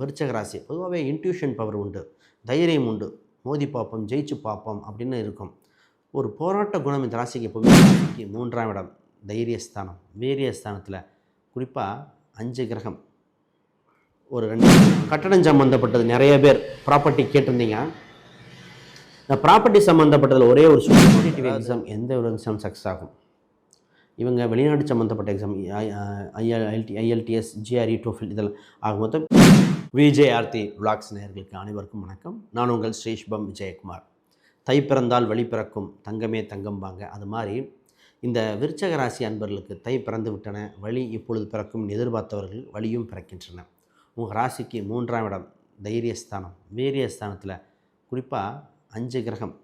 விருச்சக ராசி பொதுவாகவே intuition power உண்டு, தைரியம் உண்டு, மோதி பார்ப்போம், ஜெயிச்சு பார்ப்போம் அப்படின்னு இருக்கும். ஒரு போராட்ட குணம் இந்த ராசிக்கு எப்போவுமே ராசிக்கு 3ஆம் இடம் தைரியஸ்தானம். வீரியஸ்தானத்தில் குறிப்பாக 5 கிரகம், ஒரு 2 கட்டடம் சம்மந்தப்பட்டது. நிறைய பேர் ப்ராப்பர்ட்டி கேட்டிருந்தீங்க. இந்த ப்ராப்பர்ட்டி சம்மந்தப்பட்டதில் ஒரே ஒரு காம்படிட்டிவ் எக்ஸாம், எந்த ஒரு எக்ஸாம் சக்ஸஸ் ஆகும். இவங்க வெளிநாடு சம்மந்தப்பட்ட எக்ஸாம், ஐஎல்டிஎஸ், ஜிஆர்இ, டோஃபில், இதெல்லாம் ஆக மொத்தம். விஜய் ஆர்த்தி விளாக்ஸ் நேயர்களுக்கு அனைவருக்கும் வணக்கம். நான் உங்கள் ஸ்ரீஷ்பம் விஜயகுமார். தை பிறந்தால் வழி பிறக்கும், தங்கமே தங்கம்பாங்க. அது மாதிரி இந்த விருச்சக ராசி அன்பர்களுக்கு தை பிறந்து விட்டன, வழி இப்பொழுது பிறக்கும் எதிர்பார்த்தவர்கள் வழியும் பிறக்கின்றன. உங்கள் ராசிக்கு 3ஆம் இடம் தைரியஸ்தானம். வீரியஸ்தானத்தில் குறிப்பாக 5 கிரகம்,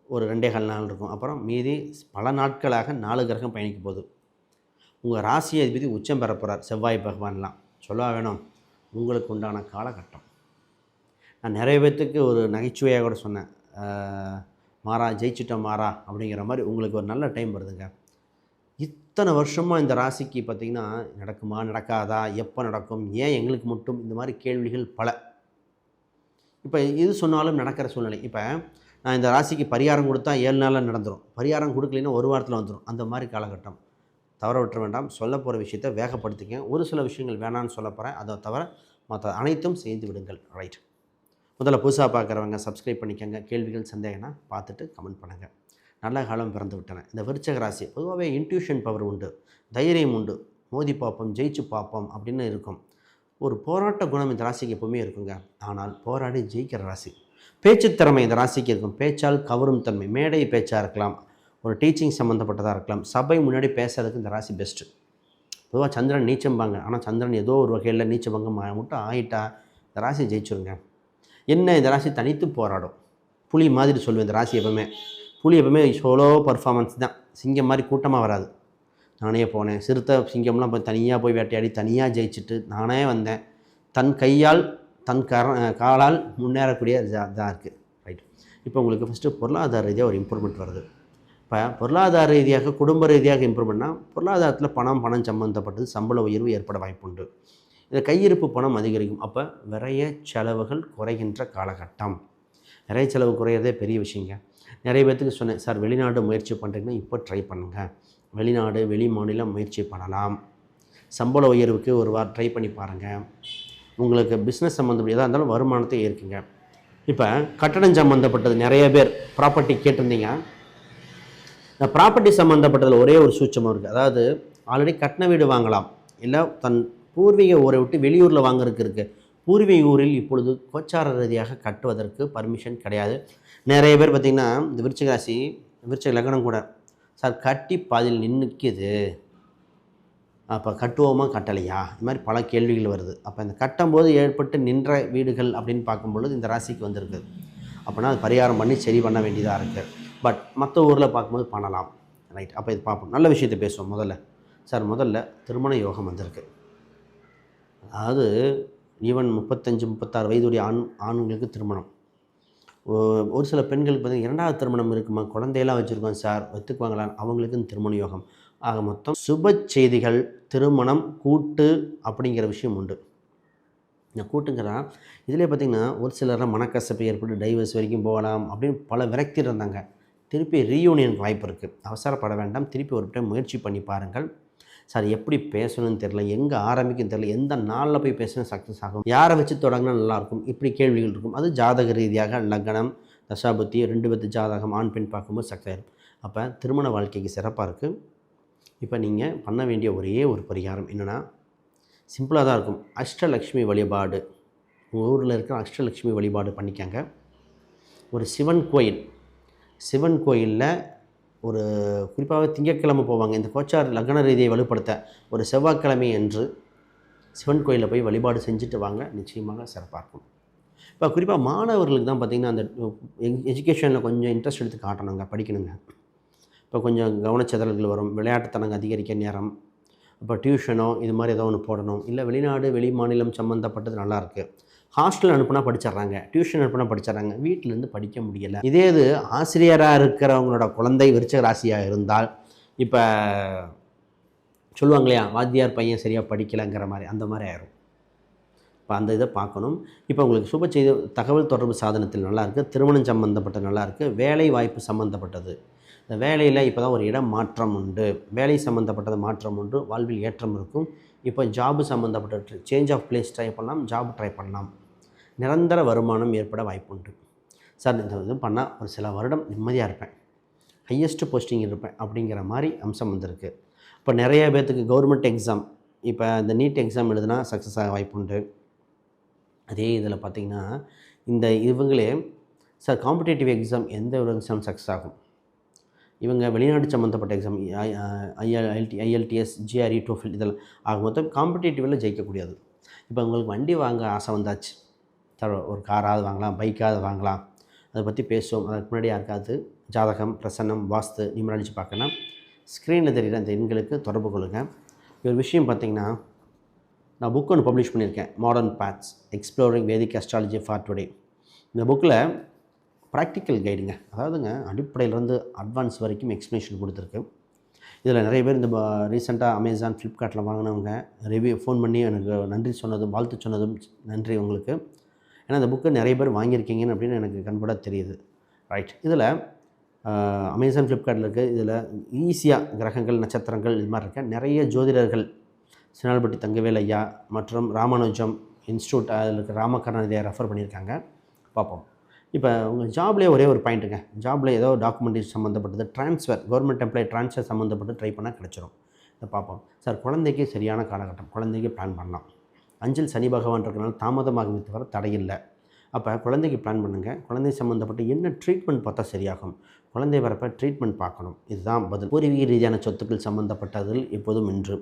ஒரு 2.25 நாள் இருக்கும். அப்புறம் மீதி பல நாட்களாக 4 கிரகம் பயணிக்க போகுது. உங்கள் ராசி அதிபதி உச்சம் பெற போகிறார், செவ்வாய் பகவான்லாம். சொல்ல வேணும், உங்களுக்கு உண்டான காலகட்டம். நான் நிறைய பேர்த்துக்கு ஒரு நகைச்சுவையாக கூட சொன்னேன், மாறா ஜெயிச்சிட்டோம் மாறா அப்படிங்கிற மாதிரி. உங்களுக்கு ஒரு நல்ல டைம் வருதுங்க. இத்தனை வருஷமாக இந்த ராசிக்கு பார்த்திங்கன்னா நடக்குமா நடக்காதா, எப்போ நடக்கும், ஏன் எங்களுக்கு மட்டும், இந்த மாதிரி கேள்விகள் பல. இப்போ இது சொன்னாலும் நடக்கிற சூழ்நிலை. இப்போ நான் இந்த ராசிக்கு பரிகாரம் கொடுத்தா 7 நாளில் நடந்துடும், பரிகாரம் கொடுக்கலைன்னா 1 வாரத்தில் வந்துடும். அந்த மாதிரி காலகட்டம். தவற விட்டுற வேண்டாம். சொல்ல போகிற விஷயத்தை வேகப்படுத்திக்க. ஒரு சில விஷயங்கள் வேணான்னு சொல்ல போகிறேன், அதை தவிர மற்ற அனைத்தும் செய்து விடுங்கள். ரைட். முதல்ல புதுசாக பார்க்குறவங்க சப்ஸ்கிரைப் பண்ணிக்கோங்க. கேள்விகள் சந்தேகம்னா பார்த்துட்டு கமெண்ட் பண்ணுங்கள். நல்ல காலம் பிறந்து விட்டன. இந்த விருச்சக ராசி பொதுவாகவே இன்ட்யூஷன் பவர் உண்டு, தைரியம் உண்டு, மோதி பார்ப்போம், ஜெயிச்சு பார்ப்போம் அப்படின்னு இருக்கும். ஒரு போராட்ட குணம் இந்த ராசிக்கு எப்போவுமே இருக்குங்க. ஆனால் போராடி ஜெயிக்கிற ராசி. பேச்சு திறமை இந்த ராசிக்கு இருக்கும். பேச்சால் கவரும் தன்மை, மேடை பேச்சாக இருக்கலாம், ஒரு டீச்சிங் சம்மந்தப்பட்டதாக இருக்கலாம். சபை முன்னாடி பேசுறதுக்கு இந்த ராசி பெஸ்ட்டு. பொதுவாக சந்திரன் நீச்சம்பாங்க, ஆனால் சந்திரன் ஏதோ ஒரு வகையில் நீச்சபங்கம் மட்டும் ஆகிட்டா இந்த ராசி ஜெயிச்சுருங்க. என்ன, இந்த ராசி தனித்து போராடும். புலி மாதிரி சொல்லுவேன் இந்த ராசி. எப்பவுமே புலி எப்பவுமே சோலோ பர்ஃபார்மன்ஸ் தான். சிங்கம் மாதிரி கூட்டமாக வராது. நானே போனேன், சிறுத்தை சிங்கம்லாம் போய் தனியாக போய் வேட்டையாடி தனியாக ஜெயிச்சுட்டு நானே வந்தேன். தன் கையால் தன் காலால் முன்னேறக்கூடிய இதாக இருக்குது. ரைட். இப்போ உங்களுக்கு ஃபஸ்ட்டு பொருளாதார ரீதியாக ஒரு இம்ப்ரூவ்மெண்ட் வருது. இப்போ பொருளாதார ரீதியாக, குடும்ப ரீதியாக இம்ப்ரூவ்மெண்ட்னா, பொருளாதாரத்தில் பணம் சம்மந்தப்பட்டது, சம்பள உயர்வு ஏற்பட வாய்ப்புண்டு. இந்த கையிருப்பு பணம் அதிகரிக்கும். அப்போ விரைய செலவுகள் குறைகின்ற காலகட்டம். நிறைய செலவு குறையிறதே பெரிய விஷயங்க. நிறைய பேர்த்துக்கு சொன்னேன், சார் வெளிநாடு முயற்சி பண்ணுறீங்கன்னா இப்போ ட்ரை பண்ணுங்கள். வெளிநாடு, வெளி மாநிலம் முயற்சி பண்ணலாம். சம்பள உயர்வுக்கு ஒரு வாரம் ட்ரை பண்ணி பாருங்கள். உங்களுக்கு பிஸ்னஸ் சம்மந்தப்பட்ட எதாக இருந்தாலும் வருமானத்தை ஏற்குங்க. இப்போ கட்டடம் சம்மந்தப்பட்டது. நிறைய பேர் ப்ராப்பர்ட்டி கேட்டிருந்தீங்க. இந்த ப்ராப்பர்ட்டி சம்மந்தப்பட்டதில் ஒரே ஒரு சூட்சமாக இருக்குது. அதாவது ஆல்ரெடி கட்டின வீடு வாங்கலாம், இல்லை தன் பூர்வீக ஊரை விட்டு வெளியூரில் வாங்குறதுக்கு இருக்குது. பூர்வீக ஊரில் இப்பொழுது கோச்சார ரீதியாக கட்டுவதற்கு பர்மிஷன் கிடையாது. நிறைய பேர் பார்த்திங்கன்னா இந்த விருச்சிக ராசி, விருச்சிக லக்னம் கூட, சார் கட்டி பாதியில் நின்றுக்குது, அப்போ கட்டுவோமா கட்டலையா, இது மாதிரி பல கேள்விகள் வருது. அப்போ இந்த கட்டும்போது ஏற்பட்டு நின்ற வீடுகள் அப்படின்னு பார்க்கும்பொழுது இந்த ராசிக்கு வந்திருக்கு. அப்படின்னா அது பரிகாரம் பண்ணி சரி பண்ண வேண்டியதாக இருக்குது. பட் மற்ற ஊரில் பார்க்கும்போது பண்ணலாம். ரைட். அப்போ இது பார்ப்போம். நல்ல விஷயத்தை பேசுவோம். முதல்ல திருமண யோகம் வந்திருக்கு. அதாவது ஈவன் 35-36 வயதுடைய ஆண்களுக்கு திருமணம். ஒரு சில பெண்களுக்கு பார்த்திங்கன்னா 2வது திருமணம் இருக்குமா, குழந்தையெல்லாம் வச்சுருக்கோம் சார், ஒத்துக்குவாங்களா, அவங்களுக்கும் திருமண யோகம். ஆக மொத்தம் சுப செய்திகள், திருமணம், கூட்டு அப்படிங்கிற விஷயம் உண்டு. இந்த கூட்டுங்கிறா இதிலே பார்த்திங்கன்னா ஒரு சிலர்லாம் மனக்கசப்பு ஏற்பட்டு டைவர்ஸ் வரைக்கும் போகலாம் அப்படின்னு பல விரக்தி இருந்தாங்க. திருப்பி ரீயூனியனுக்கு வாய்ப்பு இருக்குது. அவசரப்பட வேண்டாம். திருப்பி ஒரு டைம் முயற்சி பண்ணி பாருங்கள். சார் எப்படி பேசணும்னு தெரில, எங்கே ஆரம்பிக்குன்னு தெரில, எந்த நாளில் போய் பேசணும் சக்ஸஸ் ஆகும், யாரை வச்சு தொடங்கினா நல்லாயிருக்கும், இப்படி கேள்விகள் இருக்கும். அது ஜாதக ரீதியாக லக்னம், தசாபுத்தி, 2 பேர்த்து ஜாதகம், ஆண் பெண் பார்க்கும்போது சக்ஸஸ் ஆகிடும். அப்போ திருமண வாழ்க்கைக்கு சிறப்பாக இருக்குது. இப்போ நீங்கள் பண்ண வேண்டிய ஒரே ஒரு பரிகாரம் என்னென்னா, சிம்பிளாக தான் இருக்கும். அஷ்டலக்ஷ்மி வழிபாடு. உங்கள் ஊரில் இருக்கிற அஷ்டலக்ஷ்மி வழிபாடு பண்ணிக்கங்க. ஒரு சிவன் கோயிலில் ஒரு குறிப்பாக திங்கட்கிழமை போவாங்க. இந்த கோச்சார் லக்ன ரீதியை வலுப்படுத்த ஒரு செவ்வாய்க்கிழமை என்று சிவன் கோயிலில் போய் வழிபாடு செஞ்சுட்டு வாங்க, நிச்சயமாக சிறப்பாக இருக்கும். இப்போ குறிப்பாக மாணவர்களுக்கு தான் பார்த்திங்கன்னா அந்த எஜுகேஷனில் கொஞ்சம் இன்ட்ரெஸ்ட் எடுத்து காட்டணுங்க, படிக்கணுங்க. இப்போ கொஞ்சம் கவனச்சிதறல்கள் வரும், விளையாட்டுத்தனங்க அதிகரிக்க நேரம். இப்போ டியூஷனோ இது மாதிரி ஏதோ ஒன்று போடணும். இல்லை வெளிநாடு, வெளி மாநிலம் சம்மந்தப்பட்டது நல்லாயிருக்கு. ஹாஸ்டல் அனுப்புனா படிச்சிட்றாங்க, டியூஷன் அனுப்புனா படிச்சிட்றாங்க, வீட்டிலேருந்து படிக்க முடியலை. இதே இது ஆசிரியராக இருக்கிறவங்களோட குழந்தை விருச்சிக ராசியாக இருந்தால், இப்போ சொல்லுவாங்க இல்லையா, வாத்தியார் பையன் சரியாக படிக்கலைங்கிற மாதிரி, அந்த மாதிரி ஆயிரும். இப்போ அந்த இதை பார்க்கணும். இப்போ உங்களுக்கு சுப செய்தி தகவல் தொடர்பு சாதனத்தில் நல்லாயிருக்கு, திருமணம் சம்மந்தப்பட்ட நல்லாயிருக்கு, வேலை வாய்ப்பு சம்மந்தப்பட்டது. இந்த வேலையில் இப்போ தான் ஒரு இடம் மாற்றம் உண்டு, வேலை சம்மந்தப்பட்டது மாற்றம் உண்டு, வாழ்வில் ஏற்றம் இருக்கும். இப்போ ஜாபு சம்மந்தப்பட்ட சேஞ்ச் ஆஃப் பிளேஸ் ட்ரை பண்ணலாம், ஜாப் ட்ரை பண்ணலாம். நிரந்தர வருமானம் ஏற்பட வாய்ப்பு உண்டு. சார் இந்த இது பண்ணால் ஒரு சில வருடம் நிம்மதியாக இருப்பேன், ஹையஸ்ட் போஸ்டிங் இருப்பேன் அப்படிங்கிற மாதிரி அம்சம் வந்திருக்கு. இப்போ நிறைய பேர்த்துக்கு கவர்மெண்ட் எக்ஸாம், இப்போ இந்த நீட் எக்ஸாம் எழுதுனா சக்ஸஸ் ஆக வாய்ப்பு உண்டு. அதே இதில் பார்த்திங்கன்னா இந்த இவங்களே சார் காம்படேட்டிவ் எக்ஸாம் எந்த ஒரு எக்ஸாம் சக்ஸஸ் ஆகும், இவங்க வெளிநாடு சம்மந்தப்பட்ட எக்ஸாம் ஐஎல்டிஎஸ் ஜிஆர்இ டோஃபில் இதெல்லாம் ஆக மொத்தம் காம்படேட்டிவில் ஜெயிக்கக்கூடியது. இப்போ உங்களுக்கு வண்டி வாங்க ஆசை வந்தாச்சு, சார் ஒரு காராவது வாங்கலாம், பைக்காவது வாங்கலாம், அதை பற்றி பேசுவோம். அதுக்கு முன்னாடி யாருக்காவது ஜாதகம், பிரசன்னம், வாஸ்து, நிமிரணிச்சு பார்க்கணும், ஸ்க்ரீனில் தெரிகிற அந்த எண்களுக்கு தொடர்பு கொள்ளுங்கள். ஒரு விஷயம் பார்த்திங்கன்னா, நான் புக் ஒன்று பப்ளிஷ் பண்ணியிருக்கேன், modern paths exploring Vedic astrology for today. இந்த புக்கில் ப்ராக்டிக்கல் கைடுங்க, அதாவதுங்க அடிப்படையிலேருந்து அட்வான்ஸ் வரைக்கும் எக்ஸ்ப்ளனேஷன் கொடுத்துருக்கு. இதில் நிறைய பேர் இந்த ரீசெண்டாக அமேசான், ஃப்ளிப்கார்ட்டில் வாங்கினவங்க ரிவ்யூ ஃபோன் பண்ணி எனக்கு நன்றி சொன்னதும் வாழ்த்து சொன்னதும் நன்றி உங்களுக்கு. ஏன்னா இந்த புக்கை நிறைய பேர் வாங்கியிருக்கீங்கன்னு அப்படின்னு எனக்கு கண்பட தெரியுது. ரைட், இதில் அமேசான், ஃப்ளிப்கார்ட்டில் இருக்குது. இதில் ஈஸியாக கிரகங்கள், நட்சத்திரங்கள் இது மாதிரி இருக்க நிறைய ஜோதிடர்கள், சினால்பட்டி தங்கவேல் ஐயா மற்றும் ராமானுஜம் இன்ஸ்டியூட் அதில் இருக்க ராமகருணாநிதியை ரெஃபர் பண்ணியிருக்காங்க. பார்ப்போம். இப்போ உங்கள் ஜாப்லேயே ஒரே ஒரு பாயிண்ட்டுங்க, ஜாபில் ஏதோ டாக்குமெண்டேஷன் சம்மந்தப்பட்டது, ட்ரான்ஸ்ஃபர், கவர்மெண்ட் எம்ப்ளாயி ட்ரான்ஸ்ஃபர் சம்மந்தப்பட்டு ட்ரை பண்ணால் கிடச்சிரும். இதை பார்ப்போம். சார் குழந்தைக்கு சரியான காலகட்டம், குழந்தைக்கு பிளான் பண்ணலாம். அஞ்சில் சனி பகவான் இருக்கிறனால தாமதமாகவே தவிர தடையில்லை. அப்போ குழந்தைக்கு பிளான் பண்ணுங்கள். குழந்தை சம்மந்தப்பட்டு என்ன ட்ரீட்மெண்ட் பார்த்தா சரியாகும், குழந்தை வரப்போ ட்ரீட்மெண்ட் பார்க்கணும். இதுதான் பதில். பூர்வீக ரீதியான சொத்துக்கள் சம்மந்தப்பட்டதில் எப்போதும் இன்று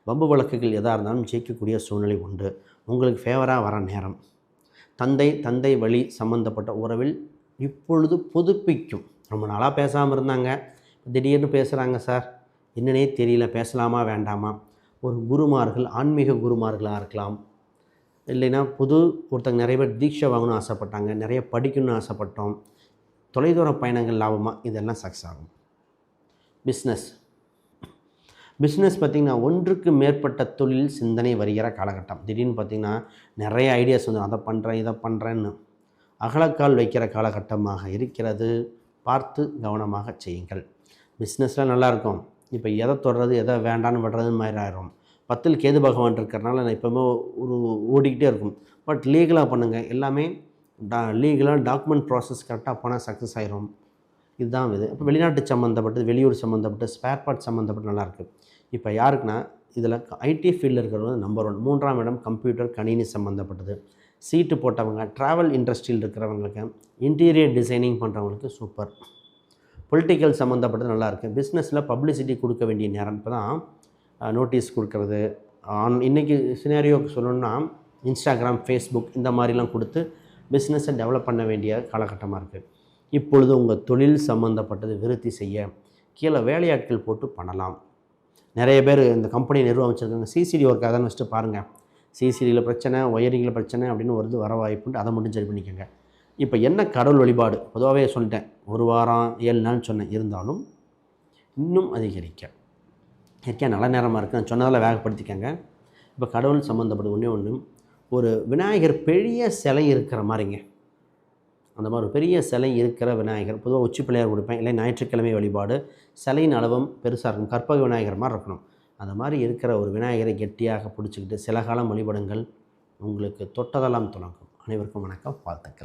வம்பு வழக்குகள் எதாக இருந்தாலும் ஜெயிக்கக்கூடிய சூழ்நிலை உண்டு. உங்களுக்கு ஃபேவராக வர நேரம். தந்தை வழி சம்மந்தப்பட்ட உறவில் இப்பொழுது புதுப்பிக்கும். ரொம்ப நாளாக பேசாமல் இருந்தாங்க, திடீர்னு பேசுகிறாங்க சார், என்னன்னே தெரியல, பேசலாமா வேண்டாமா. ஒரு குருமார்கள், ஆன்மீக குருமார்களாக இருக்கலாம், இல்லைன்னா ஒருத்தங்க நிறைய பேர் தீட்சை வாங்கணும்னு ஆசைப்பட்டாங்க, நிறைய படிக்கணும்னு ஆசைப்பட்டோம், தொலைதூர பயணங்கள் லாபமாக, இதெல்லாம் சக்ஸஸ் ஆகும். பிஸ்னஸ் பார்த்திங்கன்னா ஒன்றுக்கு மேற்பட்ட தொழில் சிந்தனை வருகிற காலகட்டம். திடீர்னு பார்த்திங்கன்னா நிறைய ஐடியாஸ் வந்து அதை பண்ணுறேன் இதை பண்ணுறேன்னு அகலக்கால் வைக்கிற காலகட்டமாக இருக்கிறது. பார்த்து கவனமாக செய்யுங்கள். பிஸ்னஸில் நல்லாயிருக்கும். இப்போ எதை தொடர்றது எதை வேண்டான்னு விடுறதுன்னு மாதிரி ஆயிரும். 10ல் கேது பகவான் இருக்கிறனால நான் எப்போவுமே ஓடிக்கிட்டே இருக்கும். பட் லீகலாக பண்ணுங்கள், எல்லாமே லீகலாக டாக்குமெண்ட் ப்ராசஸ் கரெக்டாக போனால் சக்ஸஸ் ஆயிரும். இதுதான் இது. இப்போ வெளிநாட்டு சம்மந்தப்பட்டது, வெளியூர் சம்மந்தப்பட்டு, ஸ்பேர் பார்ட் சம்மந்தப்பட்டு நல்லாயிருக்கு. இப்போ யாருக்குன்னா இதில் ஐடி ஃபீல்டில் இருக்கிறது நம்பர் 1. 3ஆம் இடம் கம்ப்யூட்டர், கணினி சம்மந்தப்பட்டது. சீட்டு போட்டவங்க, ட்ராவல் இண்டஸ்ட்ரியில் இருக்கிறவங்களுக்கு, இன்டீரியர் டிசைனிங் பண்ணுறவங்களுக்கு சூப்பர். பொலிட்டிக்கல் சம்மந்தப்பட்டது நல்லாயிருக்கு. பிஸ்னஸில் பப்ளிசிட்டி கொடுக்க வேண்டிய நேரம். இப்போ தான் நோட்டீஸ் கொடுக்கறது, இன்றைக்கி சினாரியோக்கு சொல்லணுன்னா இன்ஸ்டாகிராம், ஃபேஸ்புக் இந்த மாதிரிலாம் கொடுத்து பிஸ்னஸை டெவலப் பண்ண வேண்டிய காலகட்டமாக இருக்குது. இப்பொழுது உங்கள் தொழில் சம்மந்தப்பட்டது விருத்தி செய்ய கீழே வேலையாட்கள் போட்டு பண்ணலாம். நிறைய பேர் இந்த கம்பெனி நிறுவனம் வச்சுருக்காங்க, சிசிடி ஒர்க்காக தான் வச்சுட்டு பாருங்கள், சிசிடியில் பிரச்சனை, ஒயரிங்கில் பிரச்சனை அப்படின்னு வருது, வர வாய்ப்புண்டு, அதை மட்டும் சரி பண்ணிக்கோங்க. இப்போ என்ன கடவுள் வழிபாடு பொதுவாகவே சொல்லிட்டேன், 1 வாரம் 7 நாள் சொன்னேன், இருந்தாலும் இன்னும் அதிகரிக்க நல்ல நேரமாக இருக்குது. நான் சொன்னதில் வேகப்படுத்திக்கங்க. இப்போ கடவுள் சம்மந்தப்பட்ட ஒன்று ஒரு விநாயகர் பெரிய சிலை இருக்கிற மாதிரிங்க, அந்த மாதிரி ஒரு பெரிய சிலை இருக்கிற விநாயகர், பொதுவாக உச்சி பிள்ளையார் கொடுப்பேன், இல்லை ஞாயிற்றுக்கிழமை வழிபாடு, சிலையின் அளவும் பெருசாக இருக்கும், கற்பக விநாயகர் மாதிரி இருக்கணும். அந்த மாதிரி இருக்கிற ஒரு விநாயகரை கெட்டியாக பிடிச்சிக்கிட்டு சில காலம் வழிபடுங்கள். உங்களுக்கு தொட்டதெல்லாம் தொடங்கும். அனைவருக்கும் வணக்கம், வாழ்த்துக்கள்.